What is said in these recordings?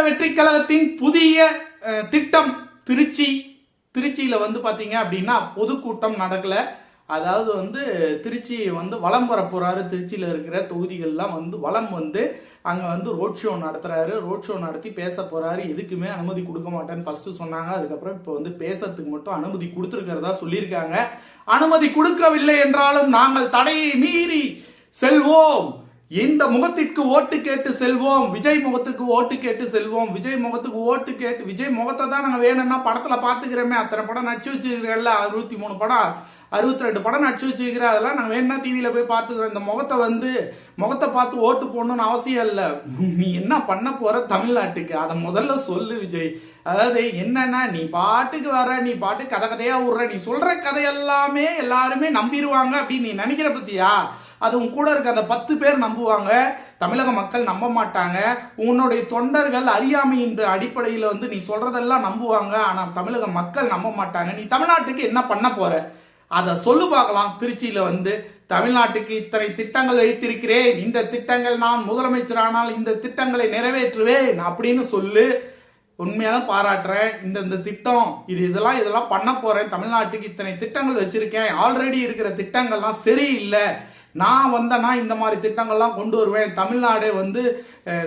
வெற்றி கழகத்தின் புதிய திட்டம் திருச்சியில வந்து பாத்தீங்க அப்படின்னா பொதுக்கூட்டம் நடக்கல. அதாவது வந்து திருச்சி வந்து வலம் வர போறாரு. திருச்சியில இருக்கிற தொகுதிகள்லாம் வந்து வலம் வந்து அங்க வந்து ரோட் ஷோ நடத்துறாரு. ரோட் ஷோ நடத்தி பேச போறாரு. எதுக்குமே அனுமதி கொடுக்க மாட்டேன்னு ஃபர்ஸ்ட் சொன்னாங்க. அதுக்கப்புறம் இப்போ வந்து பேசுறதுக்கு மட்டும் அனுமதி கொடுத்துருக்கிறதா சொல்லியிருக்காங்க. அனுமதி கொடுக்கவில்லை என்றாலும் நாங்கள் தடையை மீறி செல்வோம். இந்த முகத்திற்கு ஓட்டு கேட்டு செல்வோம். விஜய் முகத்துக்கு ஓட்டு கேட்டு செல்வோம். விஜய் முகத்துக்கு ஓட்டு கேட்டு விஜய் முகத்தை தான் நாங்க வேணும்னா படத்துல பாத்துக்கிறோமே. அத்தனை படம் நடிச்சு வச்சிருக்கிறல்ல, 63 படம் 62 படம் நடிச்சு வச்சிருக்கிற, அதெல்லாம் நாங்க வேணும்னா டிவியில போய் பாத்துக்கிறோம். இந்த முகத்தை பார்த்து ஓட்டு போடணும்னு அவசியம் இல்லை. நீ என்ன பண்ண போற தமிழ்நாட்டுக்கு அதை முதல்ல சொல்லு விஜய். அதாவது என்னன்னா, நீ பாட்டுக்கு வர, நீ பாட்டு கதையா விடுற, நீ சொல்ற கதை எல்லாமே எல்லாருமே நம்பிடுவாங்க அப்படின்னு நீ நினைக்கிற பத்தியா? அது உன் கூட இருக்க அந்த 10 பேர் நம்புவாங்க. தமிழக மக்கள் நம்ப மாட்டாங்க. உன்னுடைய தொண்டர்கள் அறியாமையின் அடிப்படையில் வந்து நீ சொல்றதெல்லாம் நம்புவாங்க. ஆனா தமிழக மக்கள் நம்ப மாட்டாங்க. நீ தமிழ்நாட்டுக்கு என்ன பண்ண போற அதை சொல்லு பார்க்கலாம். திருச்சியில வந்து தமிழ்நாட்டுக்கு இத்தனை திட்டங்கள் வைத்திருக்கிறேன், இந்த திட்டங்கள் நான் முதலமைச்சரானால் இந்த திட்டங்களை நிறைவேற்றுவேன் அப்படின்னு சொல்லு. உண்மையான பாராட்டுறேன். இந்த திட்டம் இதெல்லாம் பண்ண போறேன். தமிழ்நாட்டுக்கு இத்தனை திட்டங்கள் வச்சிருக்கேன். ஆல்ரெடி இருக்கிற திட்டங்கள்லாம் சரியில்லை. நான் வந்தேன்னா இந்த மாதிரி திட்டங்கள்லாம் கொண்டு வருவேன். தமிழ்நாடு வந்து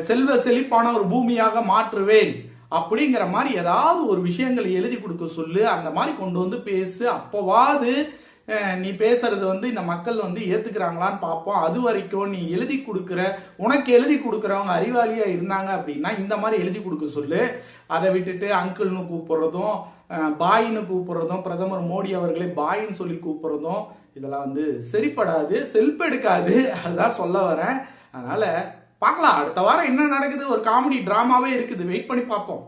செல்வ செழிப்பான ஒரு பூமியாக மாற்றுவேன் அப்படிங்கிற மாதிரி ஏதாவது ஒரு விஷயங்களை எழுதி கொடுக்க சொல்லு. அந்த மாதிரி கொண்டு வந்து பேசு. அப்போவாது நீ பேசுறது வந்து இந்த மக்கள் வந்து ஏத்துக்கிறாங்களான்னு பார்ப்போம். அது வரைக்கும் நீ உனக்கு எழுதி கொடுக்குறவங்க அறிவாளியா இருந்தாங்க அப்படின்னா இந்த மாதிரி எழுதி கொடுக்க சொல்லு. அதை விட்டுட்டு அங்கிள்னு கூப்பிடுறதும் பாயின்னு கூப்பிடுறதும் பிரதமர் மோடி அவர்களை பாயின்னு சொல்லி கூப்பிடுறதும் இதெல்லாம் வந்து சரிப்படாது, செல்ஃப் எடுக்காது. அதுதான் சொல்ல வரேன். அதனால பார்க்கலாம் அடுத்த வாரம் என்ன நடக்குது. ஒரு காமெடி டிராமாவே இருக்குது, வெயிட் பண்ணி பார்ப்போம்.